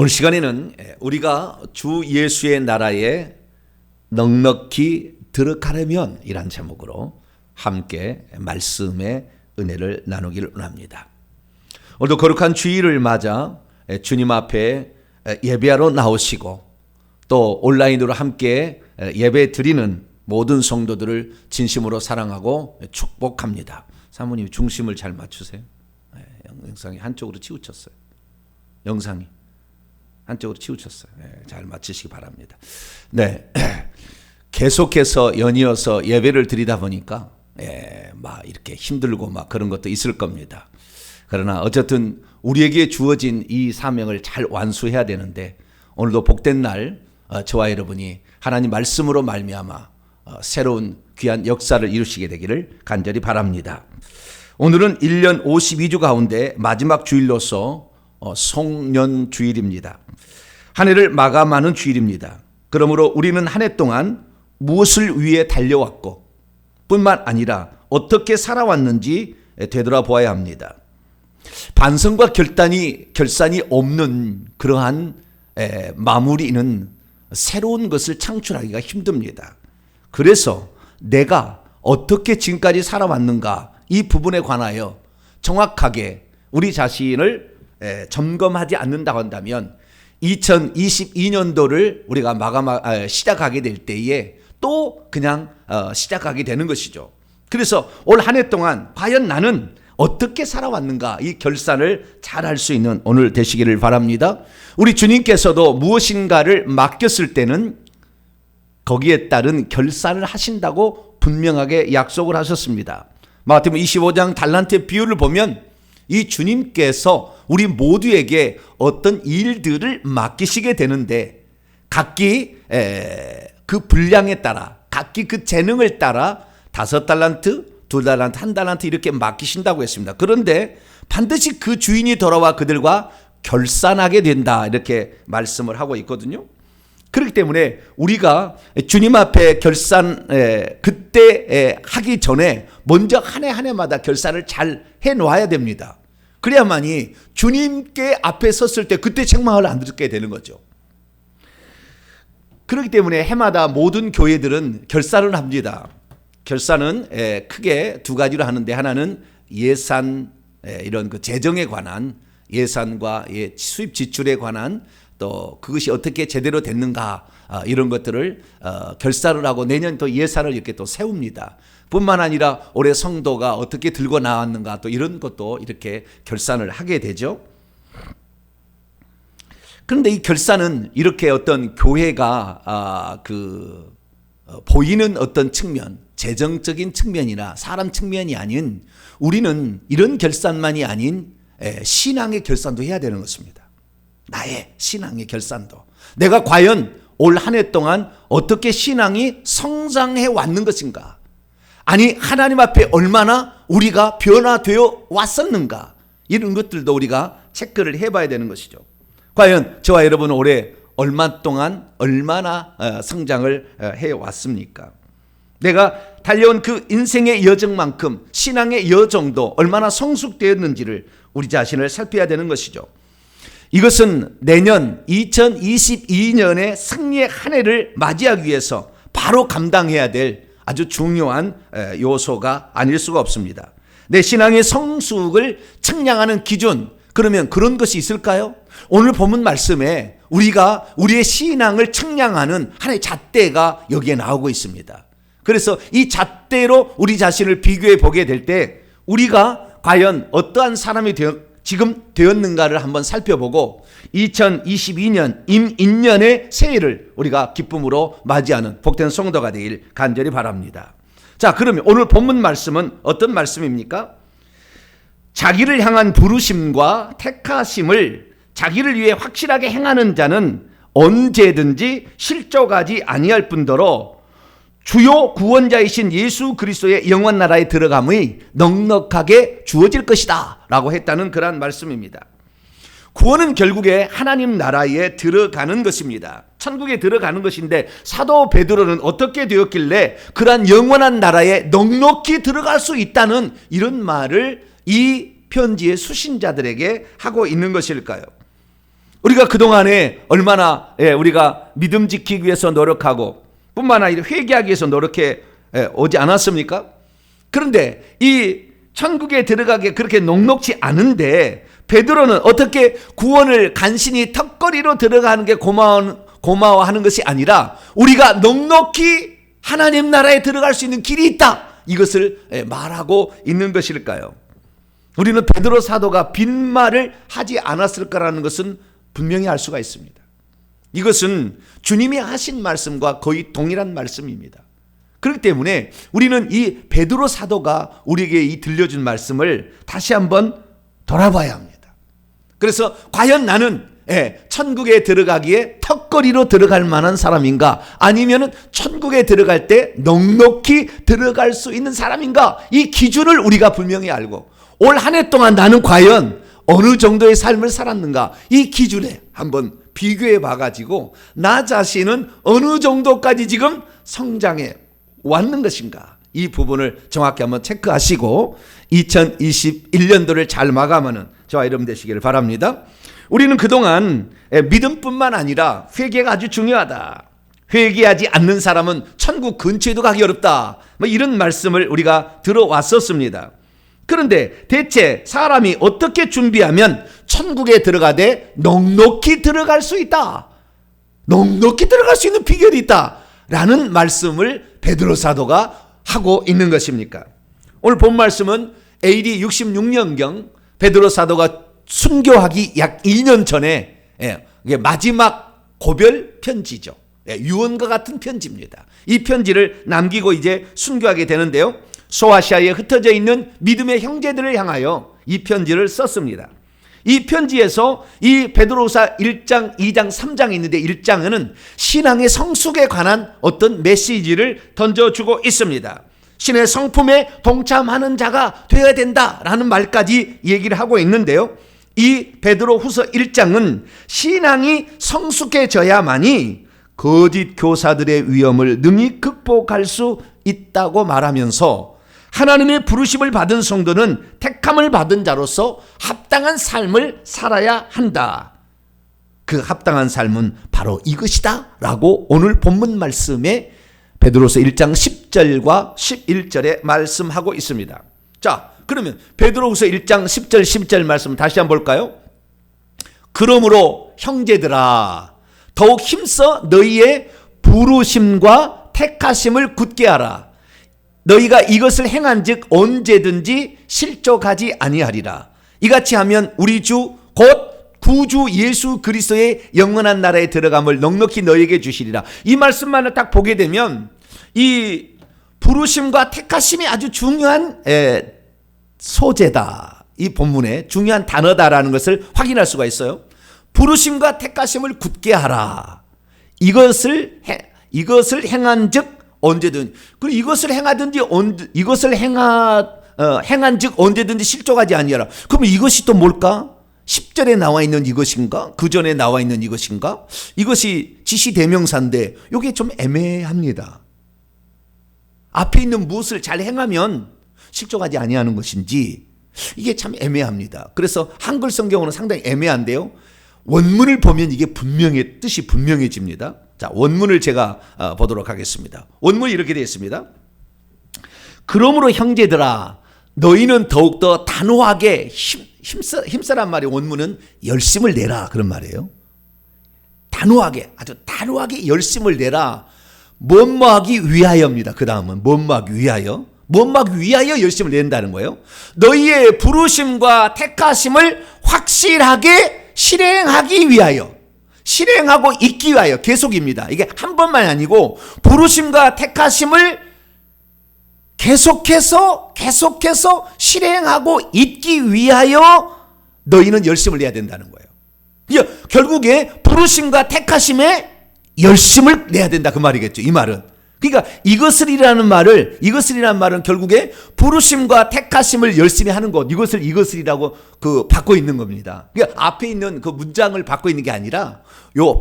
오늘 시간에는 우리가 주 예수의 나라에 넉넉히 들어가려면 이란 제목으로 함께 말씀의 은혜를 나누기를 원합니다. 오늘도 거룩한 주일을 맞아 주님 앞에 예배하러 나오시고 또 온라인으로 함께 예배 드리는 모든 성도들을 진심으로 사랑하고 축복합니다. 사모님 중심을 잘 맞추세요. 영상이 한쪽으로 치우쳤어요. 영상이 한쪽으로 치우쳤어요. 잘 맞추시기 바랍니다. 네, 계속해서 연이어서 예배를 드리다 보니까 막 이렇게 힘들고 막 그런 것도 있을 겁니다. 그러나 어쨌든 우리에게 주어진 이 사명을 잘 완수해야 되는데 오늘도 복된 날 저와 여러분이 하나님 말씀으로 말미암아 새로운 귀한 역사를 이루시게 되기를 간절히 바랍니다. 오늘은 1년 52주 가운데 마지막 주일로서 송년 주일입니다. 한 해를 마감하는 주일입니다. 그러므로 우리는 한 해 동안 무엇을 위해 달려왔고 뿐만 아니라 어떻게 살아왔는지 되돌아보아야 합니다. 반성과 결산이 없는 그러한 마무리는 새로운 것을 창출하기가 힘듭니다. 그래서 내가 어떻게 지금까지 살아왔는가 이 부분에 관하여 정확하게 우리 자신을 점검하지 않는다고 한다면 2022년도를 우리가 시작하게 될 때에 또 그냥 시작하게 되는 것이죠. 그래서 올 한 해 동안 과연 나는 어떻게 살아왔는가 이 결산을 잘 할 수 있는 오늘 되시기를 바랍니다. 우리 주님께서도 무엇인가를 맡겼을 때는 거기에 따른 결산을 하신다고 분명하게 약속을 하셨습니다. 마태복음 25장 달란트의 비유를 보면 이 주님께서 우리 모두에게 어떤 일들을 맡기시게 되는데 각기 그 분량에 따라 각기 그 재능을 따라 5달란트, 2달란트, 1달란트 이렇게 맡기신다고 했습니다. 그런데 반드시 그 주인이 돌아와 그들과 결산하게 된다 이렇게 말씀을 하고 있거든요. 그렇기 때문에 우리가 주님 앞에 결산 그때 하기 전에 먼저 한 해 한 해마다 결산을 잘 해놓아야 됩니다. 그래야만이 주님께 앞에 섰을 때 그때 책망을 안 듣게 되는 거죠. 그렇기 때문에 해마다 모든 교회들은 결산을 합니다. 결산은 크게 두 가지로 하는데 하나는 예산 이런 그 재정에 관한 예산과 수입 지출에 관한 또 그것이 어떻게 제대로 됐는가 이런 것들을 결산을 하고 내년 또 예산을 이렇게 또 세웁니다. 뿐만 아니라 올해 성도가 어떻게 들고 나왔는가 또 이런 것도 이렇게 결산을 하게 되죠. 그런데 이 결산은 이렇게 어떤 교회가 보이는 어떤 측면, 재정적인 측면이나 사람 측면이 아닌 우리는 이런 결산만이 아닌 신앙의 결산도 해야 되는 것입니다. 나의 신앙의 결산도. 내가 과연 올 한 해 동안 어떻게 신앙이 성장해 왔는 것인가? 아니 하나님 앞에 얼마나 우리가 변화되어 왔었는가? 이런 것들도 우리가 체크를 해봐야 되는 것이죠. 과연 저와 여러분은 올해 얼마 동안 얼마나 성장을 해왔습니까? 내가 달려온 그 인생의 여정만큼 신앙의 여정도 얼마나 성숙되었는지를 우리 자신을 살펴야 되는 것이죠. 이것은 내년 2022년의 승리의 한 해를 맞이하기 위해서 바로 감당해야 될 아주 중요한 요소가 아닐 수가 없습니다. 내 신앙의 성숙을 측량하는 기준, 그러면 그런 것이 있을까요? 오늘 본문 말씀에 우리가 우리의 신앙을 측량하는 하나의 잣대가 여기에 나오고 있습니다. 그래서 이 잣대로 우리 자신을 비교해 보게 될 때 우리가 과연 어떠한 사람이 지금 되었는가를 한번 살펴보고 2022년 임인년의 새해를 우리가 기쁨으로 맞이하는 복된 성도가 되길 간절히 바랍니다. 자, 그러면 오늘 본문 말씀은 어떤 말씀입니까? 자기를 향한 부르심과 택하심을 자기를 위해 확실하게 행하는 자는 언제든지 실족하지 아니할 뿐더러 주요 구원자이신 예수 그리스도의 영원 나라에 들어감이 넉넉하게 주어질 것이다 라고 했다는 그러한 말씀입니다. 구원은 결국에 하나님 나라에 들어가는 것입니다. 천국에 들어가는 것인데 사도 베드로는 어떻게 되었길래 그러한 영원한 나라에 넉넉히 들어갈 수 있다는 이런 말을 이 편지의 수신자들에게 하고 있는 것일까요? 우리가 그동안에 얼마나 우리가 믿음 지키기 위해서 노력하고 뿐만 아니라 회개하기 위해서 노력해 오지 않았습니까? 그런데 이 천국에 들어가기 그렇게 녹록지 않은데 베드로는 어떻게 구원을 간신히 턱걸이로 들어가는 게 고마워하는 것이 아니라 우리가 넉넉히 하나님 나라에 들어갈 수 있는 길이 있다, 이것을 말하고 있는 것일까요? 우리는 베드로 사도가 빈말을 하지 않았을 거라는 것은 분명히 알 수가 있습니다. 이것은 주님이 하신 말씀과 거의 동일한 말씀입니다. 그렇기 때문에 우리는 이 베드로 사도가 우리에게 이 들려준 말씀을 다시 한번 돌아봐야 합니다. 그래서 과연 나는 천국에 들어가기에 턱걸이로 들어갈 만한 사람인가, 아니면은 천국에 들어갈 때 넉넉히 들어갈 수 있는 사람인가, 이 기준을 우리가 분명히 알고 올 한 해 동안 나는 과연 어느 정도의 삶을 살았는가, 이 기준에 한번 비교해 봐가지고 나 자신은 어느 정도까지 지금 성장해 왔는 것인가, 이 부분을 정확히 한번 체크하시고 2021년도를 잘 마감하는 저와 여러분 되시기를 바랍니다. 우리는 그동안 믿음뿐만 아니라 회개가 아주 중요하다, 회개하지 않는 사람은 천국 근처에도 가기 어렵다, 이런 말씀을 우리가 들어왔었습니다. 그런데 대체 사람이 어떻게 준비하면 천국에 들어가되 넉넉히 들어갈 수 있다, 넉넉히 들어갈 수 있는 비결이 있다 라는 말씀을 베드로 사도가 하고 있는 것입니까? 오늘 본 말씀은 AD 66년경 베드로 사도가 순교하기 약 2년 전에 마지막 고별 편지죠. 유언과 같은 편지입니다. 이 편지를 남기고 이제 순교하게 되는데요, 소아시아에 흩어져 있는 믿음의 형제들을 향하여 이 편지를 썼습니다. 이 편지에서 이 베드로후서 1장, 2장, 3장이 있는데 1장은 신앙의 성숙에 관한 어떤 메시지를 던져주고 있습니다. 신의 성품에 동참하는 자가 되어야 된다라는 말까지 얘기를 하고 있는데요, 이 베드로후서 1장은 신앙이 성숙해져야만이 거짓 교사들의 위험을 능히 극복할 수 있다고 말하면서 하나님의 부르심을 받은 성도는 택함을 받은 자로서 합당한 삶을 살아야 한다. 그 합당한 삶은 바로 이것이다 라고 오늘 본문 말씀에 베드로서 1장 10절과 11절에 말씀하고 있습니다. 자, 그러면 베드로후서 1장 10절 11절 말씀 다시 한번 볼까요? 그러므로 형제들아 더욱 힘써 너희의 부르심과 택하심을 굳게 하라. 너희가 이것을 행한즉 언제든지 실족하지 아니하리라. 이같이 하면 우리 주 곧 구주 예수 그리스도의 영원한 나라에 들어감을 넉넉히 너희에게 주시리라. 이 말씀만을 딱 보게 되면 이 부르심과 택하심이 아주 중요한 소재다, 이 본문에 중요한 단어다라는 것을 확인할 수가 있어요. 부르심과 택하심을 굳게 하라. 이것을 행한즉 언제든, 그리고 이것을 행한즉 언제든지 실족하지 아니하라. 그럼 이것이 또 뭘까? 10절에 나와 있는 이것인가? 그 전에 나와 있는 이것인가? 이것이 지시대명사인데 이게 좀 애매합니다. 앞에 있는 무엇을 잘 행하면 실족하지 아니하는 것인지 이게 참 애매합니다. 그래서 한글 성경으로는 상당히 애매한데요, 원문을 보면 이게 뜻이 분명해집니다. 자, 원문을 제가 보도록 하겠습니다. 원문이 이렇게 되어 있습니다. 그러므로 형제들아 너희는 더욱더 단호하게 힘쓰란 말이, 원문은 열심을 내라 그런 말이에요. 단호하게, 아주 단호하게 열심을 내라. 뭐하기 위하여입니다. 그 다음은 뭐하기 위하여, 뭐하기 위하여 열심을 낸다는 거예요. 너희의 부르심과 택하심을 확실하게 실행하기 위하여, 실행하고 있기 위하여, 계속입니다. 이게 한 번만이 아니고 부르심과 택하심을 계속해서 실행하고 있기 위하여 너희는 열심을 내야 된다는 거예요. 결국에 부르심과 택하심에 열심을 내야 된다 그 말이겠죠. 이 말은, 그러니까 이것을이라는 말은 결국에 부르심과 택하심을 열심히 하는 것, 이것을이라고 받고 있는 겁니다. 그러니까 앞에 있는 그 문장을 받고 있는 게 아니라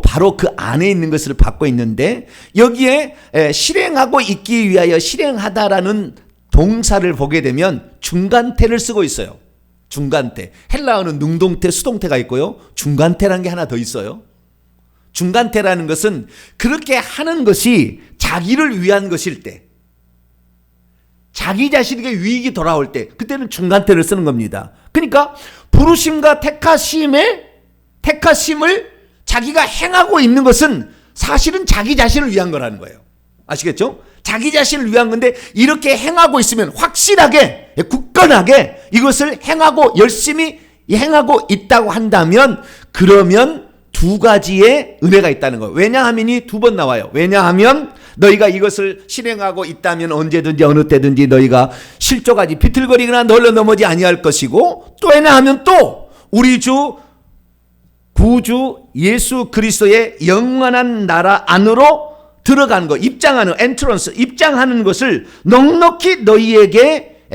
바로 그 안에 있는 것을 받고 있는데, 여기에 실행하고 있기 위하여 실행하다라는 동사를 보게 되면 중간태를 쓰고 있어요. 중간태. 헬라어는 능동태, 수동태가 있고요. 중간태라는 게 하나 더 있어요. 중간태라는 것은 그렇게 하는 것이 자기를 위한 것일 때, 자기 자신에게 유익이 돌아올 때, 그때는 중간태를 쓰는 겁니다. 그러니까 부르심과 택하심을 자기가 행하고 있는 것은 사실은 자기 자신을 위한 거라는 거예요. 아시겠죠? 자기 자신을 위한 건데 이렇게 행하고 있으면 확실하게, 굳건하게 이것을 행하고 열심히 행하고 있다고 한다면, 그러면 두 가지의 은혜가 있다는 거예요. 왜냐하면이 두 번 나와요. 왜냐하면 너희가 이것을 실행하고 있다면 언제든지 어느 때든지 너희가 실족하지 비틀거리거나 널려 넘어지 아니할 것이고, 또 왜냐하면 또 우리 주 구주 예수 그리스도의 영원한 나라 안으로 들어가는 것, 입장하는 엔트런스, 입장하는 것을 넉넉히 너희에게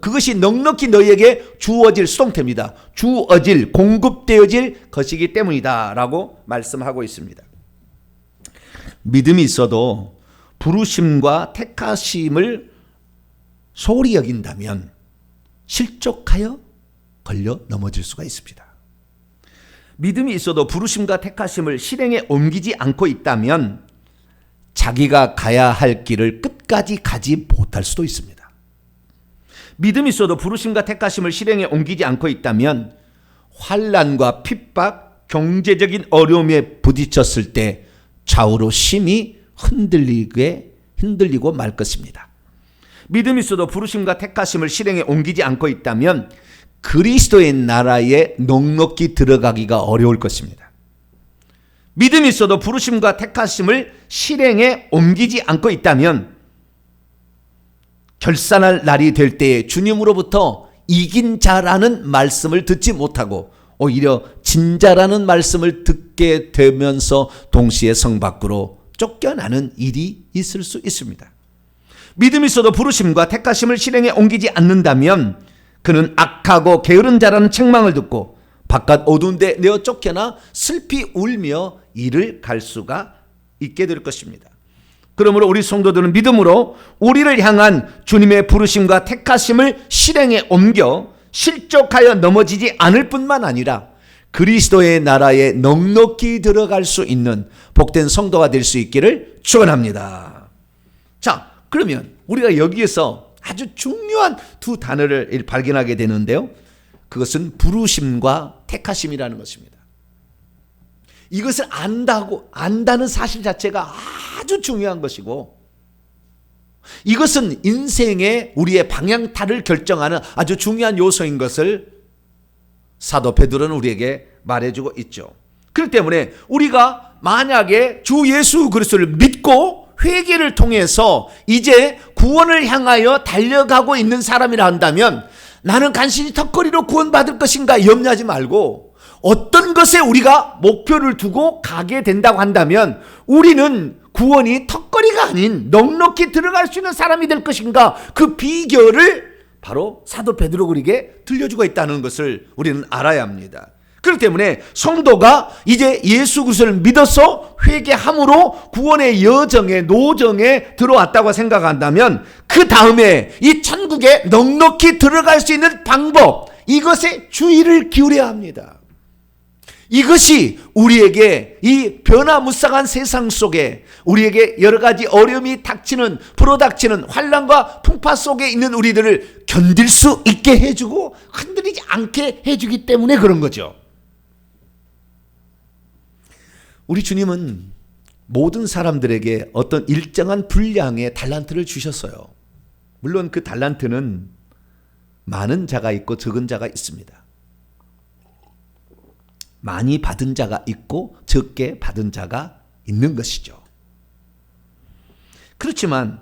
그것이 넉넉히 너희에게 주어질, 수동태입니다. 주어질, 공급되어질 것이기 때문이다 라고 말씀하고 있습니다. 믿음이 있어도 부르심과 택하심을 소홀히 여긴다면 실족하여 걸려 넘어질 수가 있습니다. 믿음이 있어도 부르심과 택하심을 실행에 옮기지 않고 있다면 자기가 가야 할 길을 끝까지 가지 못할 수도 있습니다. 믿음이 있어도 부르심과 택하심을 실행에 옮기지 않고 있다면 환난과 핍박, 경제적인 어려움에 부딪혔을 때 좌우로 심히 흔들리고 말 것입니다. 믿음이 있어도 부르심과 택하심을 실행에 옮기지 않고 있다면 그리스도의 나라에 넉넉히 들어가기가 어려울 것입니다. 믿음이 있어도 부르심과 택하심을 실행에 옮기지 않고 있다면 결산할 날이 될 때에 주님으로부터 이긴 자라는 말씀을 듣지 못하고 오히려 진 자라는 말씀을 듣게 되면서 동시에 성 밖으로 쫓겨나는 일이 있을 수 있습니다. 믿음이 있어도 부르심과 택하심을 실행에 옮기지 않는다면 그는 악하고 게으른 자라는 책망을 듣고 바깥 어두운 데 내어 쫓겨나 슬피 울며 이를 갈 수가 있게 될 것입니다. 그러므로 우리 성도들은 믿음으로 우리를 향한 주님의 부르심과 택하심을 실행에 옮겨 실족하여 넘어지지 않을 뿐만 아니라 그리스도의 나라에 넉넉히 들어갈 수 있는 복된 성도가 될 수 있기를 축원합니다. 자, 그러면 우리가 여기에서 아주 중요한 두 단어를 발견하게 되는데요. 그것은 부르심과 택하심이라는 것입니다. 이것을 안다는 사실 자체가 아주 중요한 것이고, 이것은 인생의 우리의 방향타를 결정하는 아주 중요한 요소인 것을 사도 베드로는 우리에게 말해주고 있죠. 그렇기 때문에 우리가 만약에 주 예수 그리스도를 믿고 회개를 통해서 이제 구원을 향하여 달려가고 있는 사람이라 한다면 나는 간신히 턱걸이로 구원받을 것인가 염려하지 말고 어떤 것에 우리가 목표를 두고 가게 된다고 한다면 우리는 구원이 턱걸이가 아닌 넉넉히 들어갈 수 있는 사람이 될 것인가, 그 비결을 바로 사도 베드로가 우리에게 들려주고 있다는 것을 우리는 알아야 합니다. 그렇기 때문에 성도가 이제 예수 그리스도를 믿어서 회개함으로 구원의 여정에, 노정에 들어왔다고 생각한다면 그 다음에 이 천국에 넉넉히 들어갈 수 있는 방법, 이것에 주의를 기울여야 합니다. 이것이 우리에게 이 변화무쌍한 세상 속에 우리에게 여러 가지 어려움이 불어닥치는 환난과 풍파 속에 있는 우리들을 견딜 수 있게 해주고 흔들리지 않게 해주기 때문에 그런 거죠. 우리 주님은 모든 사람들에게 어떤 일정한 분량의 달란트를 주셨어요. 물론 그 달란트는 많은 자가 있고 적은 자가 있습니다. 많이 받은 자가 있고 적게 받은 자가 있는 것이죠. 그렇지만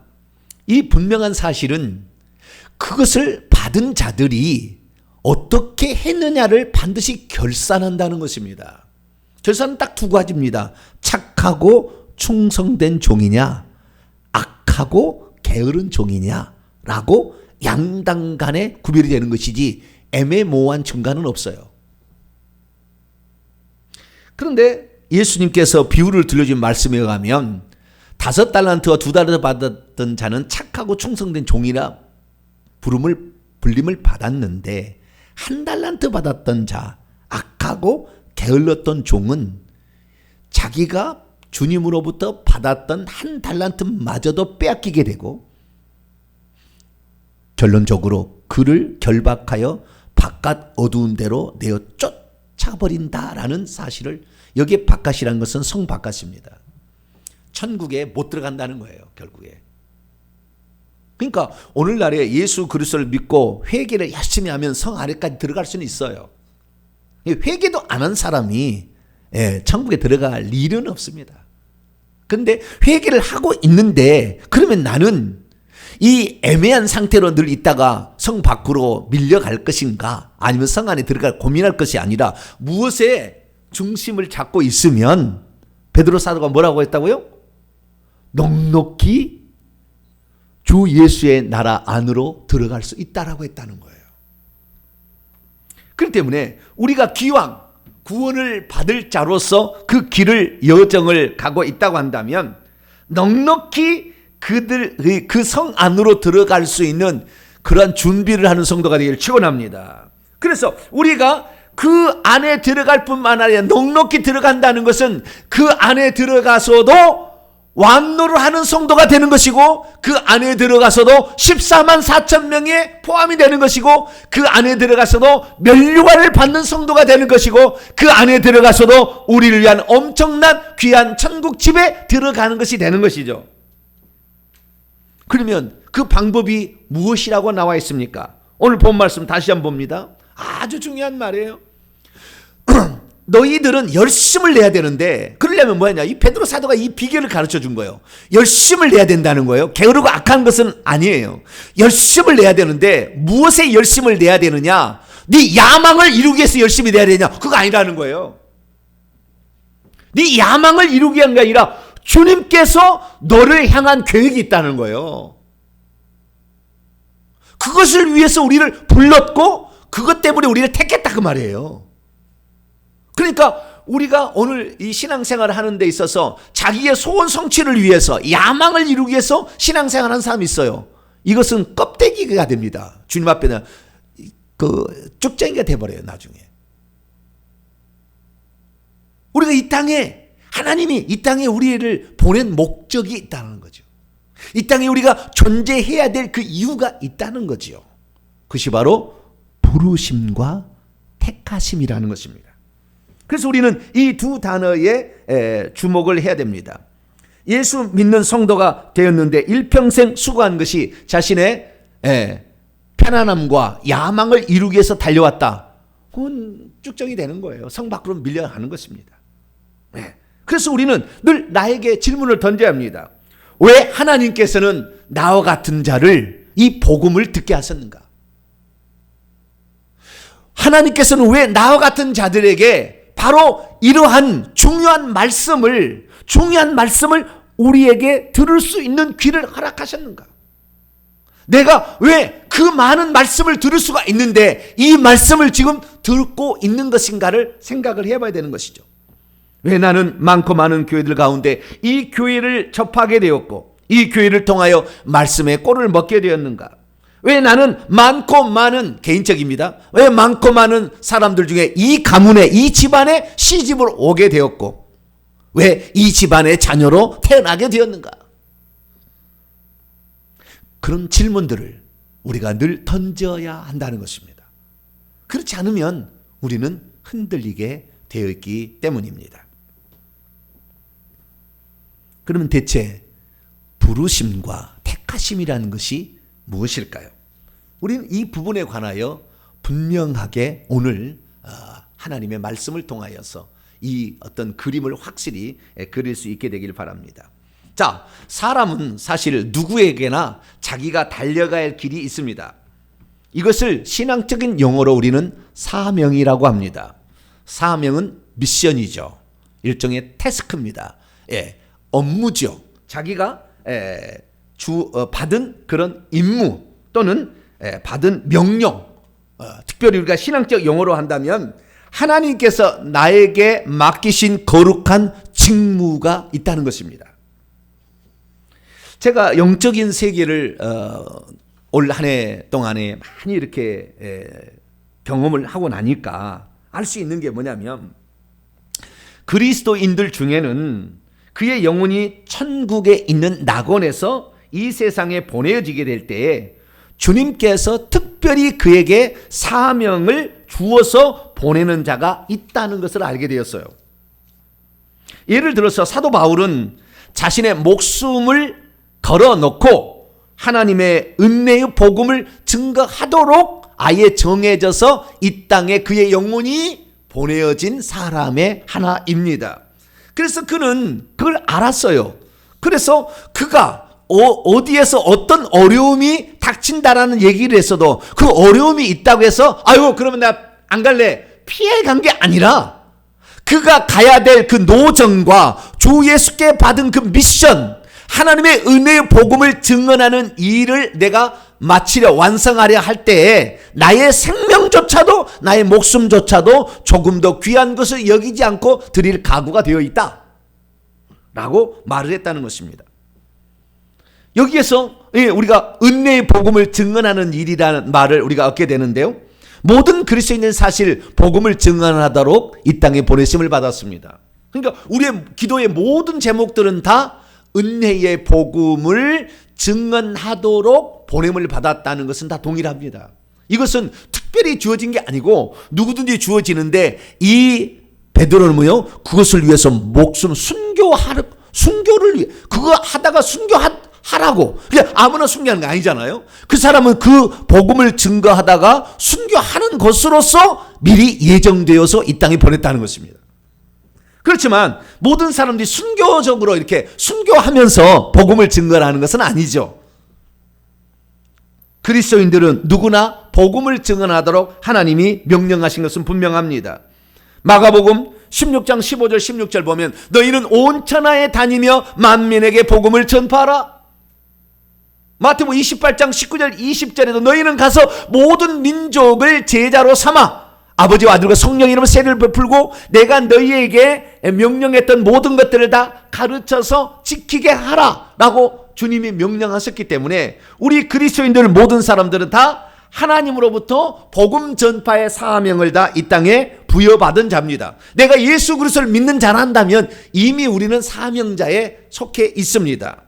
이 분명한 사실은 그것을 받은 자들이 어떻게 했느냐를 반드시 결산한다는 것입니다. 결산은 딱 두 가지입니다. 착하고 충성된 종이냐, 악하고 게으른 종이냐라고 양당 간에 구별이 되는 것이지 애매모호한 중간은 없어요. 그런데 예수님께서 비유를 들려준 말씀에 의하면 5달란트와 2달란트 받았던 자는 착하고 충성된 종이라 불림을 받았는데 한 달란트 받았던 자, 악하고 게을렀던 종은 자기가 주님으로부터 받았던 한 달란트마저도 빼앗기게 되고 결론적으로 그를 결박하여 바깥 어두운 데로 내어 쫓아버린다라는 사실을, 여기에 바깥이라는 것은 성 바깥입니다. 천국에 못 들어간다는 거예요, 결국에. 그러니까 오늘날에 예수 그리스도를 믿고 회개를 열심히 하면 성 안에까지 들어갈 수는 있어요. 회개도 안 한 사람이 천국에 들어갈 일은 없습니다. 그런데 회개를 하고 있는데 그러면 나는 이 애매한 상태로 늘 있다가 성 밖으로 밀려갈 것인가, 아니면 성 안에 들어갈 고민할 것이 아니라 무엇에 중심을 잡고 있으면 베드로 사도가 뭐라고 했다고요? 넉넉히 주 예수의 나라 안으로 들어갈 수 있다라고 했다는 거예요. 그렇기 때문에 우리가 기왕 구원을 받을 자로서 그 길을, 여정을 가고 있다고 한다면 넉넉히 그 성 안으로 들어갈 수 있는 그러한 준비를 하는 성도가 되기를 축원합니다. 그래서 우리가 그 안에 들어갈 뿐만 아니라 넉넉히 들어간다는 것은 그 안에 들어가서도 완노를 하는 성도가 되는 것이고, 그 안에 들어가서도 14만 4천 명에 포함이 되는 것이고, 그 안에 들어가서도 면류관을 받는 성도가 되는 것이고, 그 안에 들어가서도 우리를 위한 엄청난 귀한 천국 집에 들어가는 것이 되는 것이죠. 그러면 그 방법이 무엇이라고 나와 있습니까? 오늘 본 말씀 다시 한번 봅니다. 아주 중요한 말이에요. 너희들은 열심을 내야 되는데, 그러려면 뭐냐? 이 베드로 사도가 이 비결을 가르쳐 준 거예요. 열심을 내야 된다는 거예요. 게으르고 악한 것은 아니에요. 열심을 내야 되는데 무엇에 열심을 내야 되느냐? 네 야망을 이루기 위해서 열심히 내야 되냐? 그거 아니라는 거예요. 네 야망을 이루기 위한 게 아니라 주님께서 너를 향한 계획이 있다는 거예요. 그것을 위해서 우리를 불렀고 그것 때문에 우리를 택했다 그 말이에요. 그러니까 우리가 오늘 이 신앙생활을 하는 데 있어서 자기의 소원 성취를 위해서, 야망을 이루기 위해서 신앙생활을 하는 사람이 있어요. 이것은 껍데기가 됩니다. 주님 앞에는 그 쭉쟁이가 돼버려요, 나중에. 우리가 이 땅에, 하나님이 이 땅에 우리를 보낸 목적이 있다는 거죠. 이 땅에 우리가 존재해야 될 그 이유가 있다는 거죠. 그것이 바로 부르심과 택하심이라는 것입니다. 그래서 우리는 이 두 단어에 주목을 해야 됩니다. 예수 믿는 성도가 되었는데 일평생 수고한 것이 자신의 편안함과 야망을 이루기 위해서 달려왔다. 그건 쭉정이 되는 거예요. 성 밖으로 밀려가는 것입니다. 그래서 우리는 늘 나에게 질문을 던져야 합니다. 왜 하나님께서는 나와 같은 자를 이 복음을 듣게 하셨는가? 하나님께서는 왜 나와 같은 자들에게 바로 이러한 중요한 말씀을 우리에게 들을 수 있는 귀를 허락하셨는가? 내가 왜 그 많은 말씀을 들을 수가 있는데 이 말씀을 지금 듣고 있는 것인가를 생각을 해봐야 되는 것이죠. 왜 나는 많고 많은 교회들 가운데 이 교회를 접하게 되었고 이 교회를 통하여 말씀의 꼴을 먹게 되었는가? 왜 나는 많고 많은, 개인적입니다, 왜 많고 많은 사람들 중에 이 가문에, 이 집안에 시집을 오게 되었고 왜 이 집안의 자녀로 태어나게 되었는가? 그런 질문들을 우리가 늘 던져야 한다는 것입니다. 그렇지 않으면 우리는 흔들리게 되어 있기 때문입니다. 그러면 대체 부르심과 택하심이라는 것이 무엇일까요? 우리는 이 부분에 관하여 분명하게 오늘 하나님의 말씀을 통하여서 이 어떤 그림을 확실히 그릴 수 있게 되길 바랍니다. 자, 사람은 사실 누구에게나 자기가 달려가야 할 길이 있습니다. 이것을 신앙적인 용어로 우리는 사명이라고 합니다. 사명은 미션이죠. 일종의 태스크입니다. 업무죠. 자기가 받은 그런 임무 또는 받은 명령, 특별히 우리가 신앙적 용어로 한다면 하나님께서 나에게 맡기신 거룩한 직무가 있다는 것입니다. 제가 영적인 세계를 올 한 해 동안에 많이 이렇게 경험을 하고 나니까 알 수 있는 게 뭐냐면, 그리스도인들 중에는 그의 영혼이 천국에 있는 낙원에서 이 세상에 보내어지게 될 때에 주님께서 특별히 그에게 사명을 주어서 보내는 자가 있다는 것을 알게 되었어요. 예를 들어서 사도 바울은 자신의 목숨을 걸어놓고 하나님의 은혜의 복음을 증거하도록 아예 정해져서 이 땅에 그의 영혼이 보내어진 사람의 하나입니다. 그래서 그는 그걸 알았어요. 그래서 그가 어디에서 어떤 어려움이 닥친다라는 얘기를 했어도 그 어려움이 있다고 해서 아이고 그러면 나 안 갈래 피해 간 게 아니라, 그가 가야 될 그 노정과 주 예수께 받은 그 미션, 하나님의 은혜의 복음을 증언하는 일을 내가 마치려 완성하려 할 때에 나의 생명조차도, 나의 목숨조차도 조금 더 귀한 것을 여기지 않고 드릴 각오가 되어 있다 라고 말을 했다는 것입니다. 여기에서 우리가 은혜의 복음을 증언하는 일이라는 말을 우리가 얻게 되는데요, 모든 그리스도인은 사실 복음을 증언하도록 이 땅에 보내심을 받았습니다. 그러니까 우리의 기도의 모든 제목들은 다 은혜의 복음을 증언하도록 보냄을 받았다는 것은 다 동일합니다. 이것은 특별히 주어진 게 아니고 누구든지 주어지는데, 이 베드로는 뭐요? 그것을 위해서 목숨 순교를 위해, 그거 하다가 순교하라고. 그냥 아무나 순교하는 게 아니잖아요. 그 사람은 그 복음을 증거하다가 순교하는 것으로서 미리 예정되어서 이 땅에 보냈다는 것입니다. 그렇지만 모든 사람들이 순교적으로 이렇게 순교하면서 복음을 증거하는 것은 아니죠. 그리스도인들은 누구나 복음을 증언하도록 하나님이 명령하신 것은 분명합니다. 마가복음 16장 15절 16절 보면 너희는 온 천하에 다니며 만민에게 복음을 전파하라. 마태복음 28장 19절 20절에도 너희는 가서 모든 민족을 제자로 삼아 아버지와 아들과 성령 이름으로 세례를 베풀고 내가 너희에게 명령했던 모든 것들을 다 가르쳐서 지키게 하라 라고 주님이 명령하셨기 때문에 우리 그리스도인들 모든 사람들은 다 하나님으로부터 복음 전파의 사명을 다 이 땅에 부여받은 자입니다. 내가 예수 그리스도를 믿는 자란다면 이미 우리는 사명자에 속해 있습니다.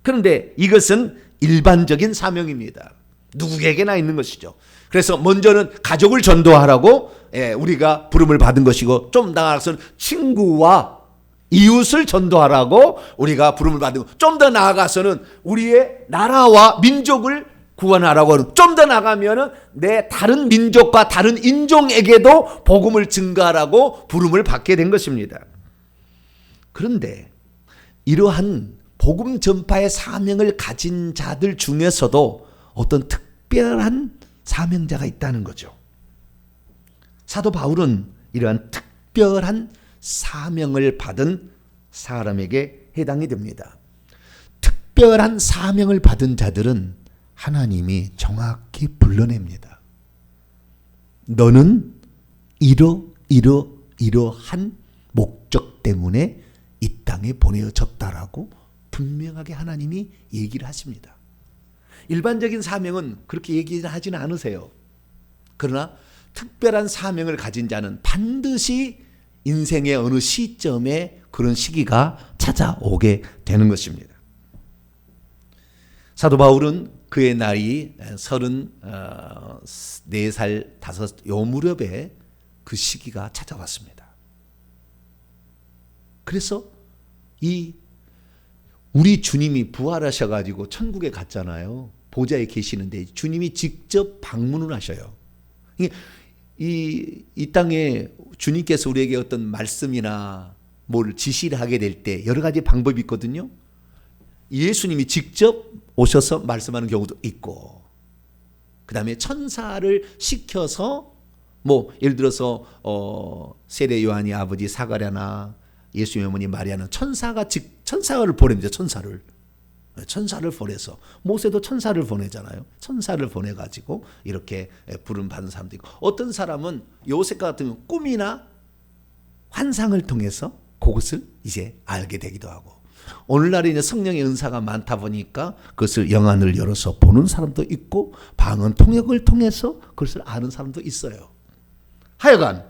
그런데 이것은 일반적인 사명입니다. 누구에게나 있는 것이죠. 그래서 먼저는 가족을 전도하라고 우리가 부름을 받은 것이고, 좀 나아가서는 친구와 이웃을 전도하라고 우리가 부름을 받은 것, 좀 더 나아가서는 우리의 나라와 민족을 구원하라고 하는, 좀 더 나가면은 내 다른 민족과 다른 인종에게도 복음을 증가하라고 부름을 받게 된 것입니다. 그런데 이러한 복음 전파의 사명을 가진 자들 중에서도 어떤 특별한 사명자가 있다는 거죠. 사도 바울은 이러한 특별한 사명을 받은 사람에게 해당이 됩니다. 특별한 사명을 받은 자들은 하나님이 정확히 불러냅니다. 너는 이러한 목적 때문에 이 땅에 보내어졌다라고 분명하게 하나님이 얘기를 하십니다. 일반적인 사명은 그렇게 얘기를 하지는 않으세요. 그러나 특별한 사명을 가진 자는 반드시 인생의 어느 시점에 그런 시기가 찾아오게 되는 것입니다. 사도 바울은 그의 나이 34살 5 요 무렵에 그 시기가 찾아왔습니다. 그래서 우리 주님이 부활하셔가지고 천국에 갔잖아요. 보좌에 계시는데 주님이 직접 방문을 하셔요. 이 땅에 주님께서 우리에게 어떤 말씀이나 뭘 지시를 하게 될 때 여러 가지 방법이 있거든요. 예수님이 직접 오셔서 말씀하는 경우도 있고, 그 다음에 천사를 시켜서 예를 들어서 세례 요한이 아버지 사가랴나 예수의 어머니 마리아는 천사를 보냅니다. 천사를 보내서, 모세도 천사를 보내잖아요. 천사를 보내가지고 이렇게 부름 받은 사람도 있고, 어떤 사람은 요셉 같은 꿈이나 환상을 통해서 그것을 이제 알게 되기도 하고, 오늘날에 이제 성령의 은사가 많다 보니까 그것을 영안을 열어서 보는 사람도 있고, 방언 통역을 통해서 그것을 아는 사람도 있어요. 하여간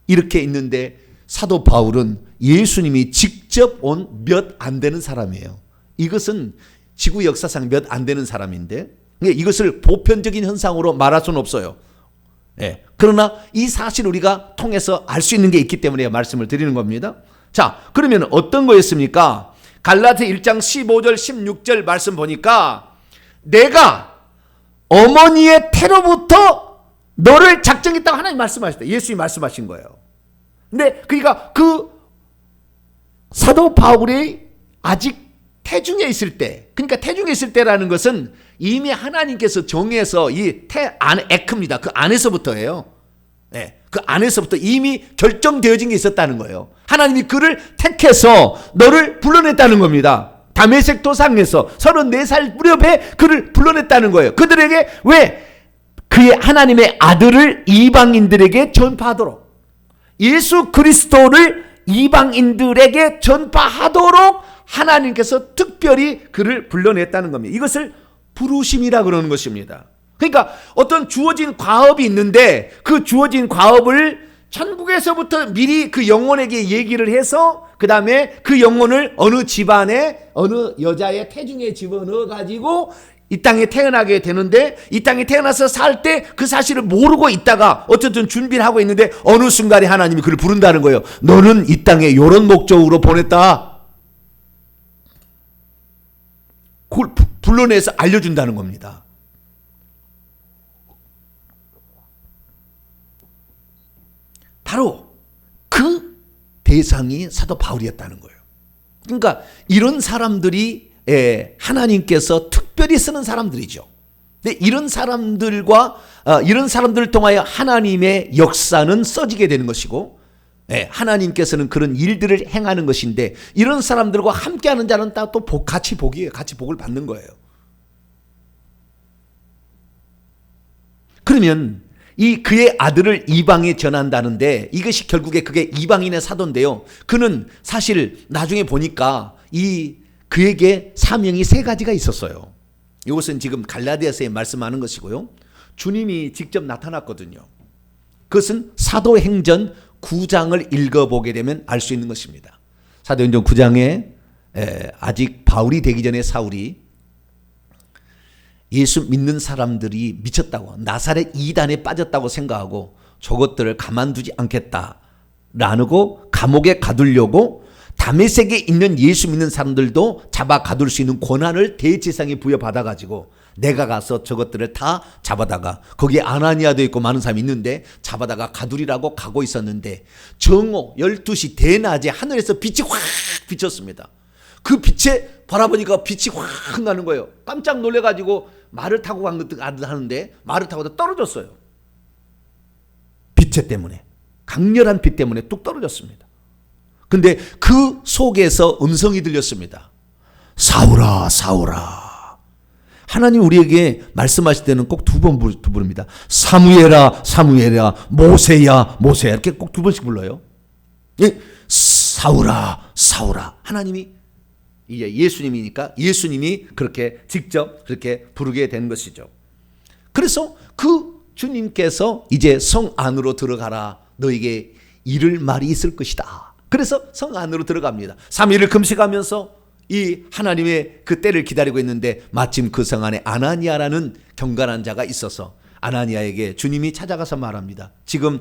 이렇게 있는데 사도 바울은 예수님이 직접 온 몇 안 되는 사람이에요. 이것은 지구 역사상 몇 안 되는 사람인데 이것을 보편적인 현상으로 말할 수는 없어요. 예. 그러나 이 사실 우리가 통해서 알 수 있는 게 있기 때문에 말씀을 드리는 겁니다. 자, 그러면 어떤 거였습니까? 갈라디아 1장 15절 16절 말씀 보니까 내가 어머니의 태로부터 너를 작정했다고 하나님 말씀하셨다. 예수님이 말씀하신 거예요. 근데 그러니까 그 사도 바울이 아직 태중에 있을 때, 그러니까 태중에 있을 때라는 것은 이미 하나님께서 정해서 이 태 안에 에크입니다. 그 안에서부터예요. 네, 그 안에서부터 이미 결정되어진 게 있었다는 거예요. 하나님이 그를 택해서 너를 불러냈다는 겁니다. 다메섹 도상에서 34살 무렵에 그를 불러냈다는 거예요. 그들에게 왜? 그의 하나님의 아들을 이방인들에게 전파하도록, 예수 그리스도를 이방인들에게 전파하도록 하나님께서 특별히 그를 불러냈다는 겁니다. 이것을 부르심이라 그러는 것입니다. 그러니까 어떤 주어진 과업이 있는데 그 주어진 과업을 천국에서부터 미리 그 영혼에게 얘기를 해서 그 다음에 그 영혼을 어느 집안에 어느 여자의 태중에 집어넣어 가지고 이 땅에 태어나게 되는데, 이 땅에 태어나서 살 때 그 사실을 모르고 있다가 어쨌든 준비를 하고 있는데 어느 순간에 하나님이 그를 부른다는 거예요. 너는 이 땅에 이런 목적으로 보냈다. 그걸 불러내서 알려준다는 겁니다. 바로 그 대상이 사도 바울이었다는 거예요. 그러니까 이런 사람들이 하나님께서 특별히 쓰는 사람들이죠. 근데 이런 사람들을 통하여 하나님의 역사는 써지게 되는 것이고, 하나님께서는 그런 일들을 행하는 것인데, 이런 사람들과 함께하는 자는 또 같이 복이에요. 같이 복을 받는 거예요. 그러면 이 그의 아들을 이방에 전한다는데 이것이 결국에 그게 이방인의 사도인데요. 그는 사실 나중에 보니까 그에게 사명이 3가지가 있었어요. 이것은 지금 갈라디아서에 말씀하는 것이고요. 주님이 직접 나타났거든요. 그것은 사도행전 9장을 읽어보게 되면 알 수 있는 것입니다. 사도행전 9장에 아직 바울이 되기 전에 사울이 예수 믿는 사람들이 미쳤다고, 나사렛 이단에 빠졌다고 생각하고 저것들을 가만두지 않겠다라고 감옥에 가두려고 다메섹에 있는 예수 믿는 사람들도 잡아 가둘 수 있는 권한을 대제사장이 부여받아가지고 내가 가서 저것들을 다 잡아다가, 거기에 아나니아도 있고 많은 사람이 있는데 잡아다가 가두리라고 가고 있었는데 정오 12시 대낮에 하늘에서 빛이 확 비쳤습니다. 그 빛에 바라보니까 빛이 확 나는 거예요. 깜짝 놀래가지고 말을 타고 하는데 말을 타고 떨어졌어요. 빛 때문에, 강렬한 빛 때문에 뚝 떨어졌습니다. 근데 그 속에서 음성이 들렸습니다. 사울아, 사울아. 하나님 우리에게 말씀하실 때는 꼭 2번 부릅니다. 사무엘아, 사무엘아, 모세야, 모세야. 이렇게 꼭 2번씩 불러요. 사울아, 사울아. 하나님이 이제 예수님이니까 예수님이 그렇게 직접 그렇게 부르게 된 것이죠. 그래서 그 주님께서 이제 성 안으로 들어가라. 너에게 이를 말이 있을 것이다. 그래서 성 안으로 들어갑니다. 3일을 금식하면서 이 하나님의 그 때를 기다리고 있는데 마침 그 성 안에 아나니아라는 경건한 자가 있어서 아나니아에게 주님이 찾아가서 말합니다. 지금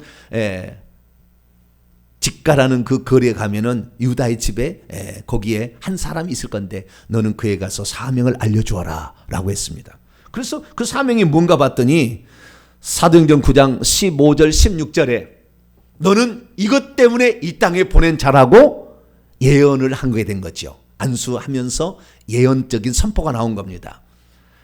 직가라는 그 거리에 가면은 유다의 집에 거기에 한 사람이 있을 건데 너는 그에 가서 사명을 알려주어라 라고 했습니다. 그래서 그 사명이 뭔가 봤더니 사도행전 9장 15절 16절에 너는 이것 때문에 이 땅에 보낸 자라고 예언을 한 거게 된 거죠. 안수하면서 예언적인 선포가 나온 겁니다.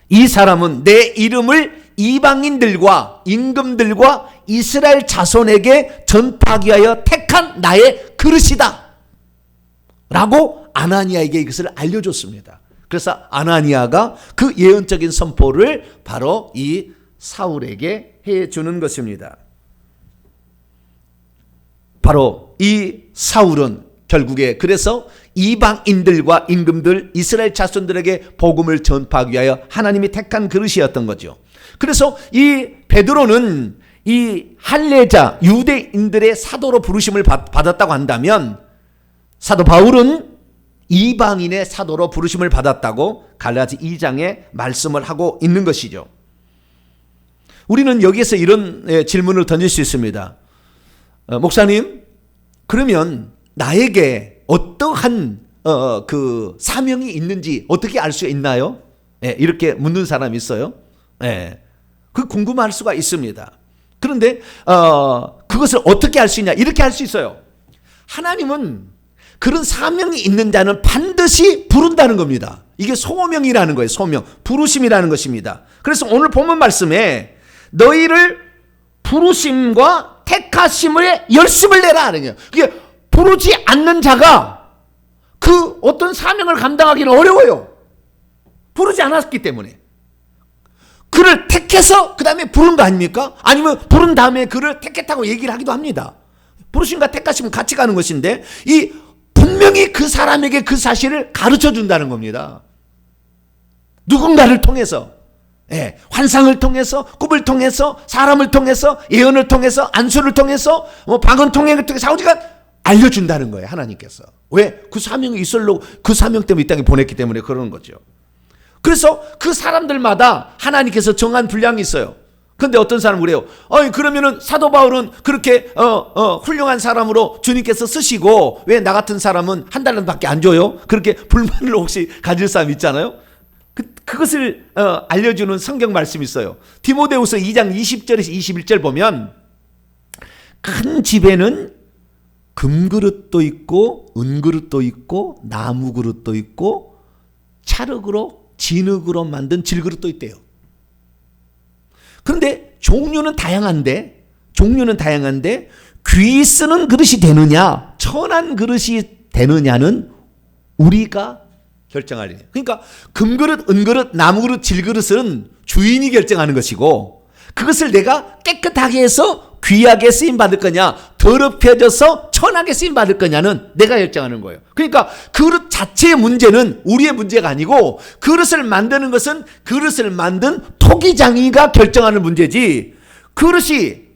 이 사람은 내 이름을 이방인들과 임금들과 이스라엘 자손에게 전파하기 위하여 택한 나의 그릇이다 라고 아나니아에게 이것을 알려줬습니다. 그래서 아나니아가 그 예언적인 선포를 바로 이 사울에게 해주는 것입니다. 바로 이 사울은 결국에 그래서 이방인들과 임금들, 이스라엘 자손들에게 복음을 전파하기 위하여 하나님이 택한 그릇이었던 거죠. 그래서 이 베드로는 이 할례자 유대인들의 사도로 부르심을 받았다고 한다면 사도 바울은 이방인의 사도로 부르심을 받았다고 갈라디 2장에 말씀을 하고 있는 것이죠. 우리는 여기에서 이런 질문을 던질 수 있습니다. 목사님, 그러면 나에게 어떠한 그 사명이 있는지 어떻게 알 수 있나요? 이렇게 묻는 사람이 있어요. 그 궁금할 수가 있습니다. 그런데 그것을 어떻게 알 수 있냐? 이렇게 알 수 있어요. 하나님은 그런 사명이 있는 자는 반드시 부른다는 겁니다. 이게 소명이라는 거예요. 소명, 부르심이라는 것입니다. 그래서 오늘 본문 말씀에 너희를 부르심과 택하심의 열심을 내라 하는 거예요. 그게 부르지 않는 자가 그 어떤 사명을 감당하기는 어려워요. 부르지 않았기 때문에. 그를 택해서 그 다음에 부른 거 아닙니까? 아니면 부른 다음에 그를 택했다고 얘기를 하기도 합니다. 부르심과 택하심은 같이 가는 것인데 이 분명히 그 사람에게 그 사실을 가르쳐 준다는 겁니다. 누군가를 통해서, 환상을 통해서, 꿈을 통해서, 사람을 통해서, 예언을 통해서, 안수를 통해서, 방언 통행을 통해서 우리가 알려준다는 거예요. 하나님께서. 왜? 그 사명이 있으려고, 그 사명 때문에 이 땅에 보냈기 때문에 그러는 거죠. 그래서 그 사람들마다 하나님께서 정한 분량이 있어요. 근데 어떤 사람은 그래요. 그러면은 사도 바울은 그렇게 훌륭한 사람으로 주님께서 쓰시고 왜 나 같은 사람은 한 달밖에 안 줘요? 그렇게 불만을 혹시 가질 사람 있잖아요. 그것을 알려주는 성경 말씀이 있어요. 디모데후서 2장 20절에서 21절 보면 큰 집에는 금그릇도 있고 은그릇도 있고 나무그릇도 있고 찰흙으로 진흙으로 만든 질그릇도 있대요. 그런데 종류는 다양한데 귀 쓰는 그릇이 되느냐 천한 그릇이 되느냐는 우리가 결정하리니. 그러니까 금그릇, 은그릇, 나무그릇, 질그릇은 주인이 결정하는 것이고 그것을 내가 깨끗하게 해서 귀하게 쓰임 받을 거냐 더럽혀져서 천하게 쓰임 받을 거냐는 내가 결정하는 거예요. 그러니까 그릇 자체의 문제는 우리의 문제가 아니고 그릇을 만드는 것은 그릇을 만든 토기장이가 결정하는 문제지 그릇이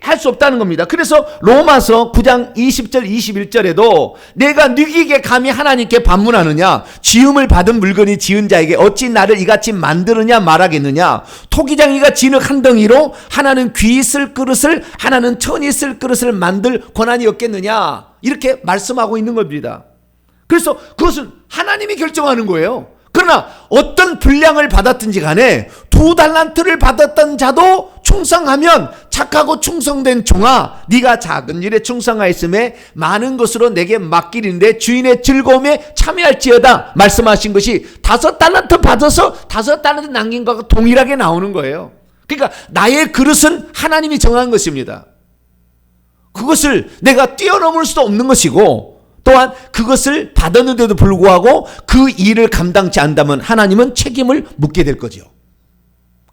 할 수 없다는 겁니다. 그래서 로마서 9장 20절 21절에도 내가 누구에게 감히 하나님께 반문하느냐 지음을 받은 물건이 지은 자에게 어찌 나를 이같이 만드느냐 말하겠느냐 토기장이가 진흙 한 덩이로 하나는 귀 쓸 그릇을 하나는 천이 쓸 그릇을 만들 권한이 없겠느냐 이렇게 말씀하고 있는 겁니다. 그래서 그것은 하나님이 결정하는 거예요. 그러나 어떤 분량을 받았든지 간에 2달란트를 받았던 자도 충성하면 착하고 충성된 종아 네가 작은 일에 충성하였음에 많은 것으로 내게 맡기는데 주인의 즐거움에 참여할지어다 말씀하신 것이 5달란트 받아서 5달란트 남긴 것과 동일하게 나오는 거예요. 그러니까 나의 그릇은 하나님이 정한 것입니다. 그것을 내가 뛰어넘을 수도 없는 것이고 또한 그것을 받았는데도 불구하고 그 일을 감당치 않다면 하나님은 책임을 묻게 될 거죠.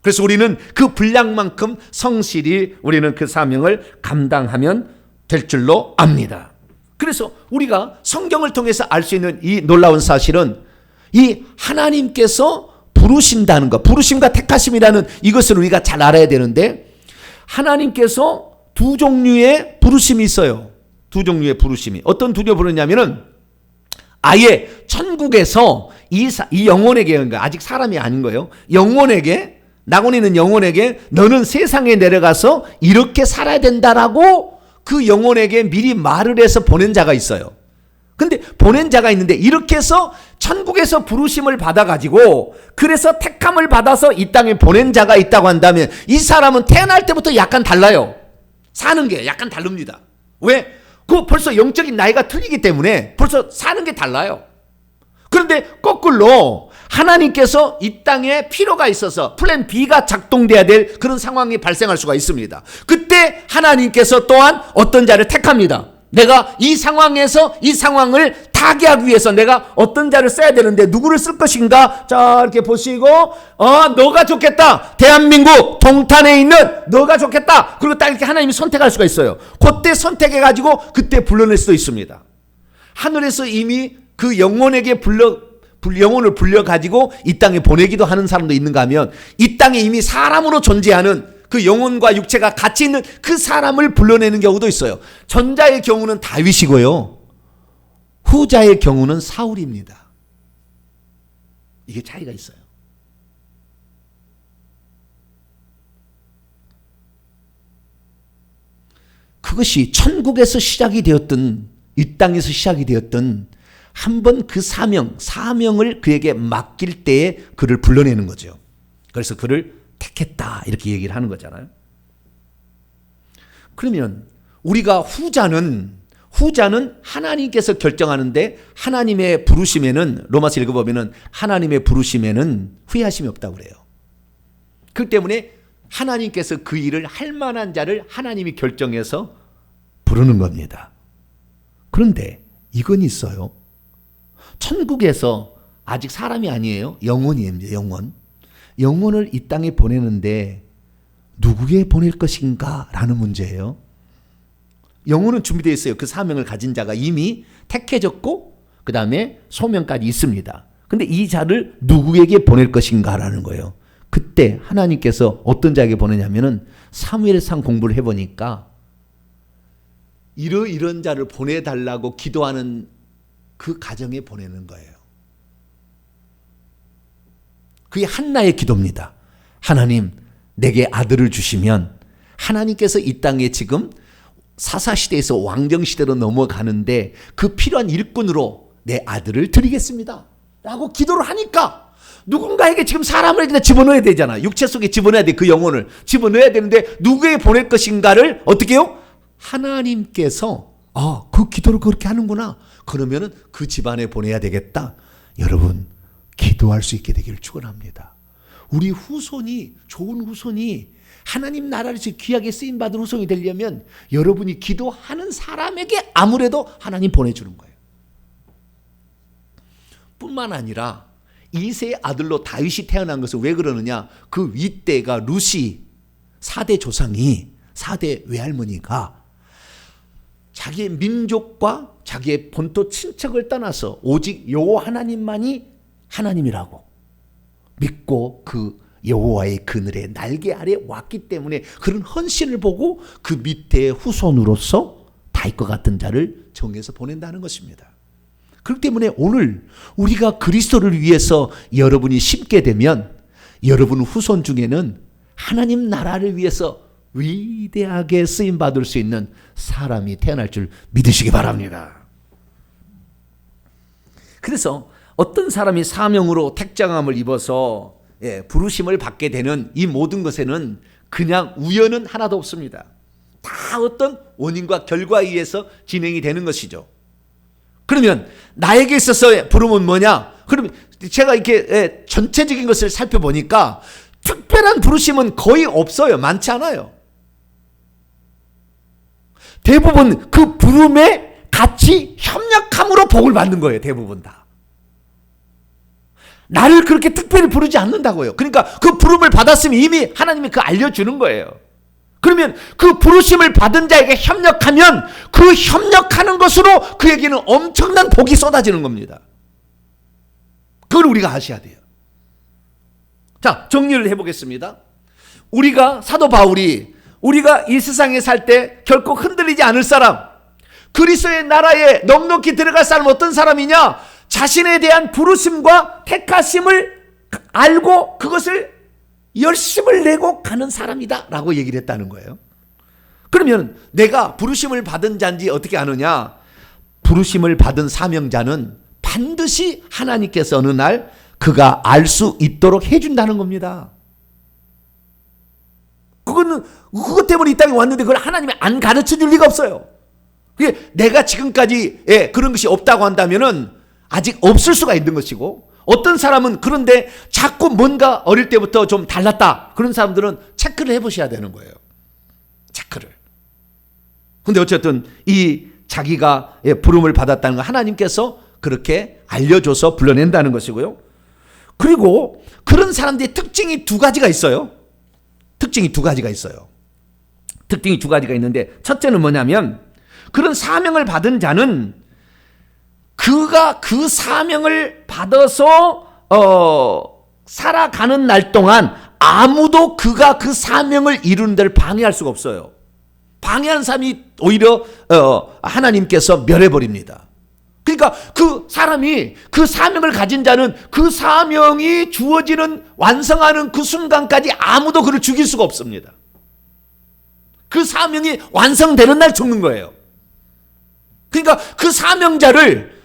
그래서 우리는 그 분량만큼 성실히 우리는 그 사명을 감당하면 될 줄로 압니다. 그래서 우리가 성경을 통해서 알 수 있는 이 놀라운 사실은 이 하나님께서 부르신다는 것, 부르심과 택하심이라는 이것을 우리가 잘 알아야 되는데 하나님께서 2종류의 부르심이 있어요. 2종류의 부르심이. 어떤 2종류 부르냐면은 아예 천국에서 이 영혼에게, 그러니까 아직 사람이 아닌 거예요. 영혼에게, 낙원에 있는 영혼에게 너는 세상에 내려가서 이렇게 살아야 된다라고 그 영혼에게 미리 말을 해서 보낸 자가 있어요. 근데 보낸 자가 있는데 이렇게 해서 천국에서 부르심을 받아가지고 그래서 택함을 받아서 이 땅에 보낸 자가 있다고 한다면 이 사람은 태어날 때부터 약간 달라요. 사는 게 약간 다릅니다. 왜? 그 벌써 영적인 나이가 틀리기 때문에 벌써 사는 게 달라요. 그런데 거꾸로 하나님께서 이 땅에 필요가 있어서 플랜 B가 작동돼야 될 그런 상황이 발생할 수가 있습니다. 그때 하나님께서 또한 어떤 자를 택합니다. 내가 이 상황에서 이 상황을 타개하기 위해서 내가 어떤 자를 써야 되는데 누구를 쓸 것인가? 자, 이렇게 보시고 너가 좋겠다. 대한민국 동탄에 있는 너가 좋겠다. 그리고 딱 이렇게 하나님이 선택할 수가 있어요. 그때 선택해가지고 그때 불러낼 수도 있습니다. 하늘에서 이미 그 영혼에게 영혼을 불려가지고 이 땅에 보내기도 하는 사람도 있는가 하면 이 땅에 이미 사람으로 존재하는 그 영혼과 육체가 같이 있는 그 사람을 불러내는 경우도 있어요. 전자의 경우는 다윗이고요. 후자의 경우는 사울입니다. 이게 차이가 있어요. 그것이 천국에서 시작이 되었던, 이 땅에서 시작이 되었던 한 번 그 사명을 그에게 맡길 때에 그를 불러내는 거죠. 그래서 그를 택했다 이렇게 얘기를 하는 거잖아요. 그러면 우리가 후자는 하나님께서 결정하는데, 하나님의 부르심에는, 로마서 읽어보면 하나님의 부르심에는 후회하심이 없다고 그래요. 그렇기 때문에 하나님께서 그 일을 할 만한 자를 하나님이 결정해서 부르는 겁니다. 그런데 이건 있어요. 천국에서 아직 사람이 아니에요. 영혼이에요. 영혼을 이 땅에 보내는데 누구에게 보낼 것인가 라는 문제예요. 영혼은 준비되어 있어요. 그 사명을 가진 자가 이미 택해졌고 그 다음에 소명까지 있습니다. 근데 이 자를 누구에게 보낼 것인가 라는 거예요. 그때 하나님께서 어떤 자에게 보내냐면은 사무엘상 공부를 해보니까 이런 자를 보내달라고 기도하는 그 가정에 보내는 거예요. 그게 한나의 기도입니다. 하나님, 내게 아들을 주시면 하나님께서 이 땅에 지금 사사시대에서 왕정시대로 넘어가는데 그 필요한 일꾼으로 내 아들을 드리겠습니다 라고 기도를 하니까 누군가에게 지금 사람을 그냥 집어넣어야 되잖아. 육체 속에 집어넣어야 돼. 그 영혼을 집어넣어야 되는데 누구에게 보낼 것인가를 어떻게 해요? 하나님께서 그 기도를 그렇게 하는구나. 그러면은 그 집안에 보내야 되겠다. 여러분, 기도할 수 있게 되기를 축원합니다. 우리 후손이, 좋은 후손이 하나님 나라를 귀하게 쓰임받은 후손이 되려면 여러분이 기도하는 사람에게 아무래도 하나님 보내주는 거예요. 뿐만 아니라 이세의 아들로 다윗이 태어난 것은 왜 그러느냐? 그 윗대가 루시 4대 조상이, 4대 외할머니가 자기의 민족과 자기의 본토 친척을 떠나서 오직 여호와 하나님만이 하나님이라고 믿고 그 여호와의 그늘의 날개 아래 왔기 때문에 그런 헌신을 보고 그 밑에 후손으로서 다윗과 같은 자를 정해서 보낸다는 것입니다. 그렇기 때문에 오늘 우리가 그리스도를 위해서 여러분이 심게 되면 여러분 후손 중에는 하나님 나라를 위해서 위대하게 쓰임받을 수 있는 사람이 태어날 줄 믿으시기 바랍니다. 그래서 어떤 사람이 사명으로 택정함을 입어서 부르심을 받게 되는 이 모든 것에는 그냥 우연은 하나도 없습니다. 다 어떤 원인과 결과에 의해서 진행이 되는 것이죠. 그러면 나에게 있어서 부름은 뭐냐? 그러면 제가 이렇게 전체적인 것을 살펴보니까 특별한 부르심은 거의 없어요. 많지 않아요. 대부분 그 부름에 같이 협력함으로 복을 받는 거예요. 대부분 다. 나를 그렇게 특별히 부르지 않는다고요. 그러니까 그 부름을 받았으면 이미 하나님이 그 알려주는 거예요. 그러면 그 부르심을 받은 자에게 협력하면 그 협력하는 것으로 그에게는 엄청난 복이 쏟아지는 겁니다. 그걸 우리가 아셔야 돼요. 자, 정리를 해보겠습니다. 우리가 사도 바울이 우리가 이 세상에 살 때 결코 흔들리지 않을 사람, 그리스도의 나라에 넉넉히 들어갈 사람 어떤 사람이냐? 자신에 대한 부르심과 택하심을 알고 그것을 열심을 내고 가는 사람이다 라고 얘기를 했다는 거예요. 그러면 내가 부르심을 받은 자인지 어떻게 아느냐? 부르심을 받은 사명자는 반드시 하나님께서 어느 날 그가 알 수 있도록 해준다는 겁니다. 그것 때문에 이 땅에 왔는데 그걸 하나님이 안 가르쳐 줄 리가 없어요. 그게 내가 지금까지 그런 것이 없다고 한다면은 아직 없을 수가 있는 것이고, 어떤 사람은 그런데 자꾸 뭔가 어릴 때부터 좀 달랐다. 그런 사람들은 체크를 해보셔야 되는 거예요. 체크를. 근데 어쨌든 이 자기가 부름을 받았다는 거 하나님께서 그렇게 알려줘서 불러낸다는 것이고요. 그리고 그런 사람들의 특징이 두 가지가 있어요. 특징이 두 가지가 있는데, 첫째는 뭐냐면 그런 사명을 받은 자는 그가 그 사명을 받아서 살아가는 날 동안 아무도 그가 그 사명을 이루는 데를 방해할 수가 없어요. 방해한 사람이 오히려 하나님께서 멸해버립니다. 그러니까 그 사람이 그 사명을 가진 자는 그 사명이 주어지는 완성하는 그 순간까지 아무도 그를 죽일 수가 없습니다. 그 사명이 완성되는 날 죽는 거예요. 그러니까 그 사명자를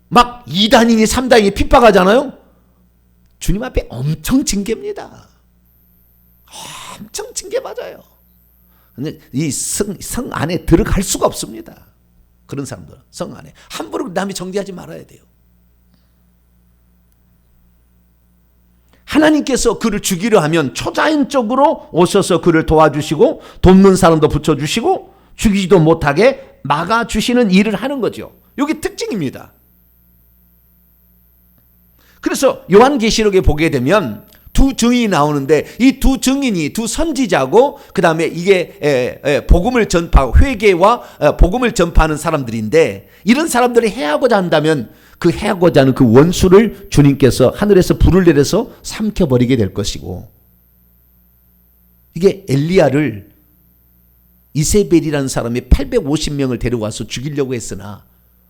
막 2단이니 3단이니 핍박하잖아요. 주님 앞에 엄청 징계입니다. 엄청 징계 맞아요. 근데 이 성 안에 들어갈 수가 없습니다. 그런 사람들 성 안에 함부로 남이 정죄하지 말아야 돼요. 하나님께서 그를 죽이려 하면 초자연적으로 오셔서 그를 도와주시고 돕는 사람도 붙여주시고 죽이지도 못하게 막아주시는 일을 하는 거죠. 여기 특징입니다. 그래서 요한계시록에 보게 되면 두 증인이 나오는데 이 두 증인이 두 선지자고 그 다음에 이게 복음을 전파하고 회개와 복음을 전파하는 사람들인데 이런 사람들이 해하고자 한다면 그 해하고자 하는 그 원수를 주님께서 하늘에서 불을 내려서 삼켜버리게 될 것이고 이게 엘리야를 이세벨이라는 사람이 850명을 데려와서 죽이려고 했으나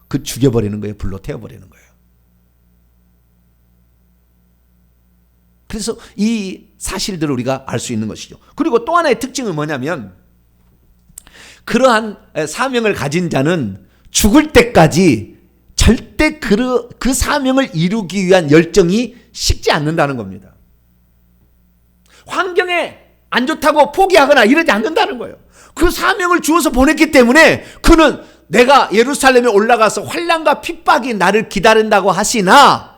그 죽여버리는 거예요. 불로 태워버리는 거예요. 그래서 이 사실들을 우리가 알 수 있는 것이죠. 그리고 또 하나의 특징은 뭐냐면 그러한 사명을 가진 자는 죽을 때까지 절대 그 사명을 이루기 위한 열정이 식지 않는다는 겁니다. 환경에 안 좋다고 포기하거나 이러지 않는다는 거예요. 그 사명을 주어서 보냈기 때문에 그는 내가 예루살렘에 올라가서 환난과 핍박이 나를 기다린다고 하시나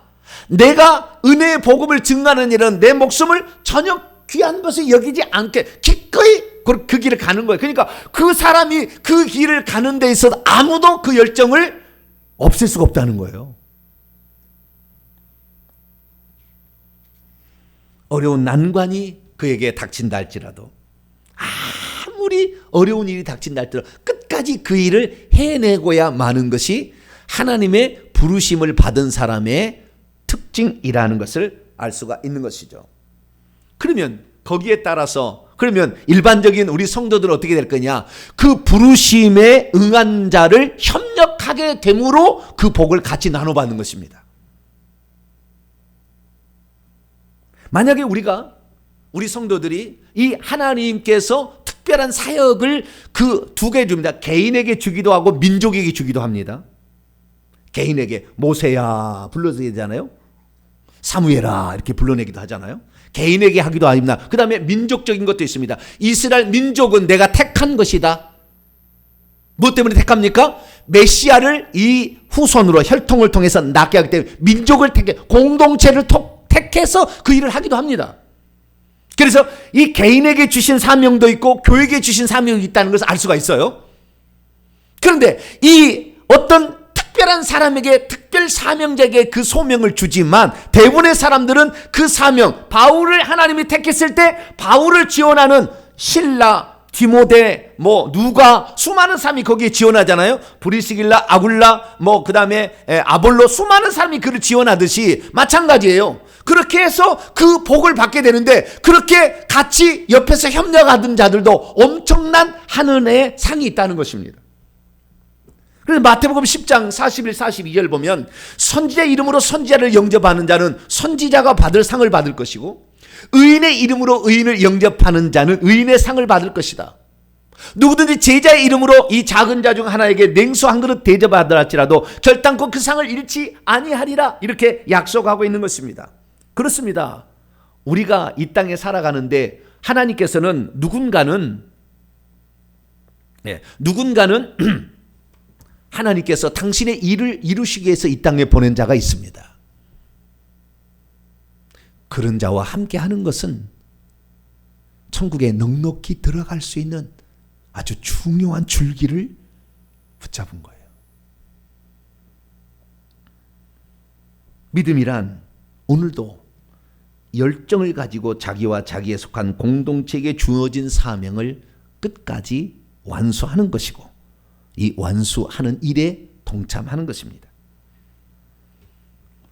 내가 은혜의 복음을 증거하는 일은 내 목숨을 전혀 귀한 것을 여기지 않게 기꺼이 그 길을 가는 거예요. 그러니까 그 사람이 그 길을 가는 데 있어서 아무도 그 열정을 없앨 수가 없다는 거예요. 어려운 난관이 그에게 닥친다 할지라도 아무리 어려운 일이 닥친다 할지라도 끝까지 그 일을 해내고야 마는 것이 하나님의 부르심을 받은 사람의 특징이라는 것을 알 수가 있는 것이죠. 그러면 거기에 따라서 그러면 일반적인 우리 성도들은 어떻게 될 거냐? 그 부르심에 응한 자를 협력하게 됨으로 그 복을 같이 나눠받는 것입니다. 만약에 우리 성도들이 이 하나님께서 특별한 사역을 그 두 개 줍니다. 개인에게 주기도 하고 민족에게 주기도 합니다. 개인에게 모세야 불러서 되잖아요. 사무엘아 이렇게 불러내기도 하잖아요. 개인에게 하기도 합니다. 그 다음에 민족적인 것도 있습니다. 이스라엘 민족은 내가 택한 것이다. 무엇 때문에 택합니까? 메시아를 이 후손으로 혈통을 통해서 낳게 하기 때문에 민족을 공동체를 택해서 그 일을 하기도 합니다. 그래서 이 개인에게 주신 사명도 있고 교회에게 주신 사명이 있다는 것을 알 수가 있어요. 그런데 이 어떤 특별한 사람에게 특별 사명자에게 그 소명을 주지만 대부분의 사람들은 그 사명 바울을 하나님이 택했을 때 바울을 지원하는 실라, 디모데, 누가 수많은 사람이 거기에 지원하잖아요. 브리스길라, 아굴라, 그 다음에 아볼로 수많은 사람이 그를 지원하듯이 마찬가지예요. 그렇게 해서 그 복을 받게 되는데 그렇게 같이 옆에서 협력하던 자들도 엄청난 하늘의 상이 있다는 것입니다. 그래서 마태복음 10장 41, 42절 보면 선지자 이름으로 선지자를 영접하는 자는 선지자가 받을 상을 받을 것이고 의인의 이름으로 의인을 영접하는 자는 의인의 상을 받을 것이다. 누구든지 제자의 이름으로 이 작은 자 중 하나에게 냉수 한 그릇 대접하더라 할지라도 결단코 그 상을 잃지 아니하리라 이렇게 약속하고 있는 것입니다. 그렇습니다. 우리가 이 땅에 살아가는데 하나님께서는 누군가는 하나님께서 당신의 일을 이루시기 위해서 이 땅에 보낸 자가 있습니다. 그런 자와 함께 하는 것은 천국에 넉넉히 들어갈 수 있는 아주 중요한 줄기를 붙잡은 거예요. 믿음이란 오늘도 열정을 가지고 자기와 자기에 속한 공동체에게 주어진 사명을 끝까지 완수하는 것이고 이 완수하는 일에 동참하는 것입니다.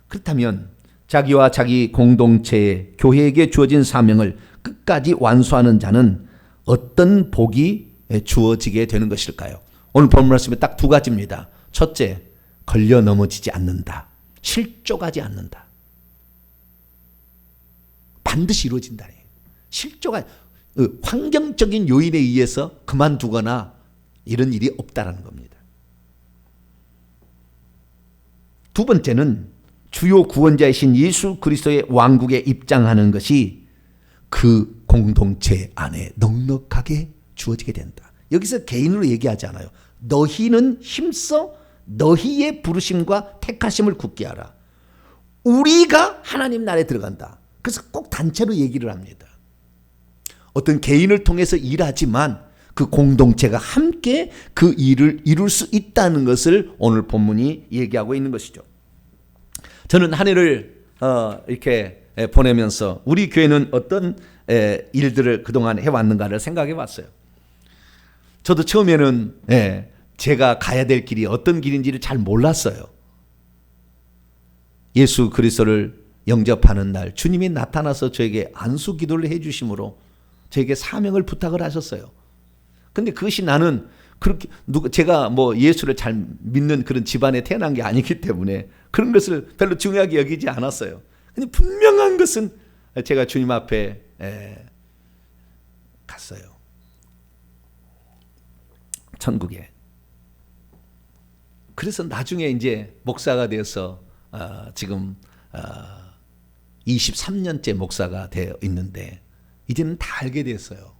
그렇다면 자기와 자기 공동체에 교회에게 주어진 사명을 끝까지 완수하는 자는 어떤 복이 주어지게 되는 것일까요? 오늘 본문 말씀에 딱 두 가지입니다. 첫째, 걸려 넘어지지 않는다. 실족하지 않는다. 반드시 이루어진다. 환경적인 요인에 의해서 그만두거나 이런 일이 없다라는 겁니다. 두 번째는 주요 구원자이신 예수 그리스도의 왕국에 입장하는 것이 그 공동체 안에 넉넉하게 주어지게 된다. 여기서 개인으로 얘기하지 않아요. 너희는 힘써 너희의 부르심과 택하심을 굳게 하라. 우리가 하나님 나라에 들어간다. 그래서 꼭 단체로 얘기를 합니다. 어떤 개인을 통해서 일하지만 그 공동체가 함께 그 일을 이룰 수 있다는 것을 오늘 본문이 얘기하고 있는 것이죠. 저는 한 해를 이렇게 보내면서 우리 교회는 어떤 일들을 그동안 해왔는가를 생각해 봤어요. 저도 처음에는 제가 가야 될 길이 어떤 길인지를 잘 몰랐어요. 예수 그리스도를 영접하는 날 주님이 나타나서 저에게 안수 기도를 해 주심으로 저에게 사명을 부탁을 하셨어요. 근데 그것이 나는 그렇게 제가 뭐 예수를 잘 믿는 그런 집안에 태어난 게 아니기 때문에 그런 것을 별로 중요하게 여기지 않았어요. 근데 분명한 것은 제가 주님 앞에 갔어요. 천국에. 그래서 나중에 이제 목사가 되어서 지금 23년째 목사가 되어 있는데 이제는 다 알게 됐어요.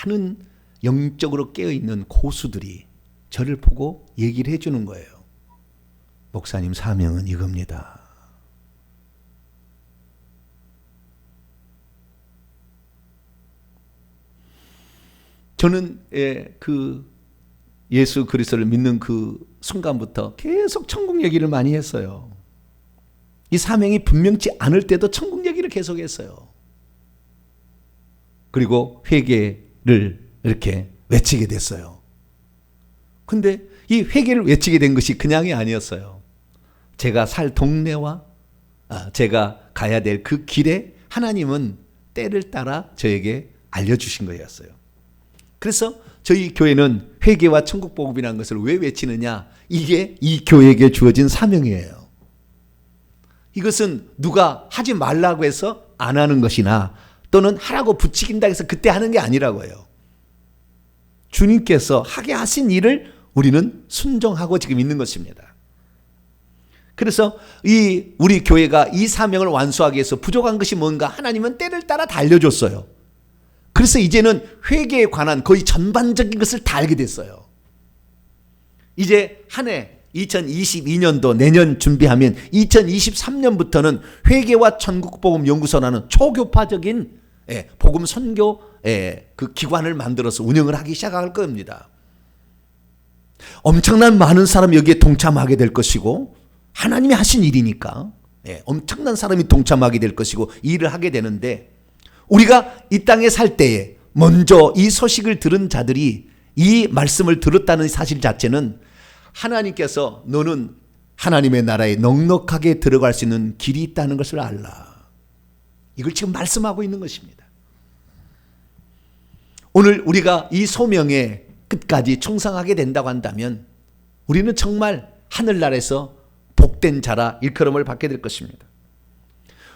많은 영적으로 깨어있는 고수들이 저를 보고 얘기를 해주는 거예요. 목사님 사명은 이겁니다. 저는 그 예수 그리스도를 믿는 그 순간부터 계속 천국 얘기를 많이 했어요. 이 사명이 분명치 않을 때도 천국 얘기를 계속했어요. 그리고 회개를 이렇게 외치게 됐어요. 근데 이 회개를 외치게 된 것이 그냥이 아니었어요. 제가 살 동네와 제가 가야 될 그 길에 하나님은 때를 따라 저에게 알려주신 거였어요. 그래서 저희 교회는 회개와 천국복음이라는 것을 왜 외치느냐? 이게 이 교회에게 주어진 사명이에요. 이것은 누가 하지 말라고 해서 안 하는 것이나 또는 하라고 부추긴다 해서 그때 하는 게 아니라고요. 주님께서 하게 하신 일을 우리는 순종하고 지금 있는 것입니다. 그래서 우리 교회가 이 사명을 완수하기 위해서 부족한 것이 뭔가 하나님은 때를 따라 다 알려줬어요. 그래서 이제는 회개에 관한 거의 전반적인 것을 다 알게 됐어요. 이제 한 해 2022년도 내년 준비하면 2023년부터는 회개와 천국복음 연구소라는 초교파적인 복음 선교 그 기관을 만들어서 운영을 하기 시작할 겁니다. 엄청난 많은 사람이 여기에 동참하게 될 것이고 하나님이 하신 일이니까 엄청난 사람이 동참하게 될 것이고 이 일을 하게 되는데 우리가 이 땅에 살 때에 먼저 이 소식을 들은 자들이 이 말씀을 들었다는 사실 자체는 하나님께서 너는 하나님의 나라에 넉넉하게 들어갈 수 있는 길이 있다는 것을 알라. 이걸 지금 말씀하고 있는 것입니다. 오늘 우리가 이 소명에 끝까지 충성하게 된다고 한다면 우리는 정말 하늘나라에서 복된 자라 일컬음을 받게 될 것입니다.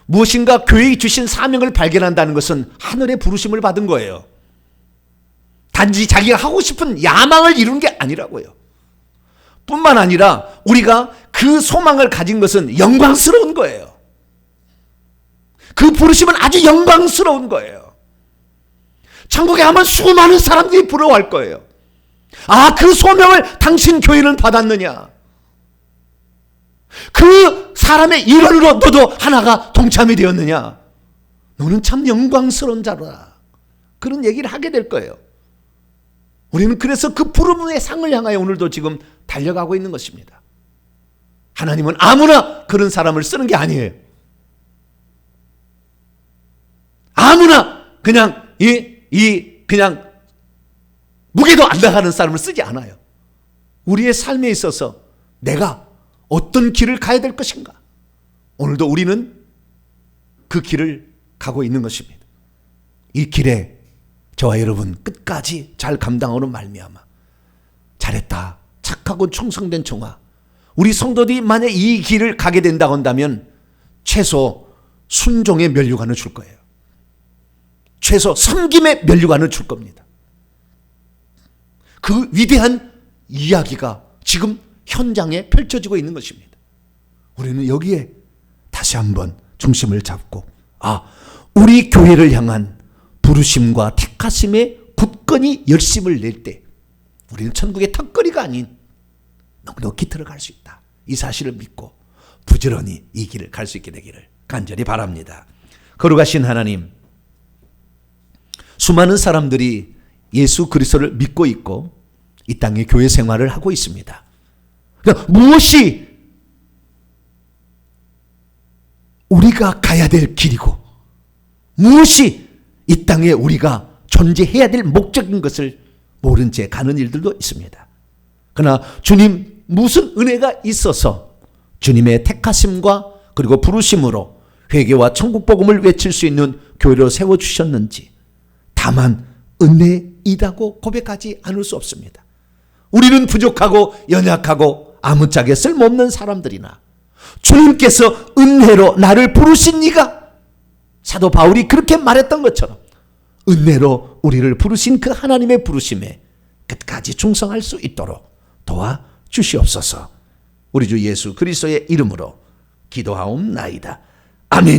무엇인가 교회에 주신 사명을 발견한다는 것은 하늘의 부르심을 받은 거예요. 단지 자기가 하고 싶은 야망을 이룬 게 아니라고요. 뿐만 아니라 우리가 그 소망을 가진 것은 영광스러운 거예요. 그 부르심은 아주 영광스러운 거예요. 천국에 하면 수많은 사람들이 부러워할 거예요. 아, 그 소명을 당신 교회는 받았느냐? 그 사람의 일원으로 너도 하나가 동참이 되었느냐? 너는 참 영광스러운 자라. 그런 얘기를 하게 될 거예요. 우리는 그래서 그 부름의 상을 향하여 오늘도 지금 달려가고 있는 것입니다. 하나님은 아무나 그런 사람을 쓰는 게 아니에요. 아무나 그냥 그냥 무게도 안 나가는 사람을 쓰지 않아요. 우리의 삶에 있어서 내가 어떤 길을 가야 될 것인가? 오늘도 우리는 그 길을 가고 있는 것입니다. 이 길에 저와 여러분 끝까지 잘 감당하는 말미암아 잘했다, 착하고 충성된 종아, 우리 성도들이 만약 이 길을 가게 된다고 한다면 최소 순종의 면류관을 줄 거예요. 최소 섬김의 면류관을 줄 겁니다. 그 위대한 이야기가 지금 현장에 펼쳐지고 있는 것입니다. 우리는 여기에 다시 한번 중심을 잡고 우리 교회를 향한 부르심과 택하심에 굳건히 열심을 낼 때 우리는 천국의 턱걸이가 아닌 넉넉히 들어갈 수 있다. 이 사실을 믿고 부지런히 이 길을 갈 수 있게 되기를 간절히 바랍니다. 거룩하신 하나님, 수많은 사람들이 예수 그리스도를 믿고 있고 이 땅에 교회 생활을 하고 있습니다. 그러니까 무엇이 우리가 가야 될 길이고 무엇이 이 땅에 우리가 존재해야 될 목적인 것을 모른 채 가는 일들도 있습니다. 그러나 주님, 무슨 은혜가 있어서 주님의 택하심과 그리고 부르심으로 회개와 천국 복음을 외칠 수 있는 교회로 세워주셨는지 다만 은혜이다고 고백하지 않을 수 없습니다. 우리는 부족하고 연약하고 아무짝에 쓸모없는 사람들이나 주님께서 은혜로 나를 부르신 이가 사도 바울이 그렇게 말했던 것처럼 은혜로 우리를 부르신 그 하나님의 부르심에 끝까지 충성할 수 있도록 도와주시옵소서. 우리 주 예수 그리스도의 이름으로 기도하옵나이다. 아멘.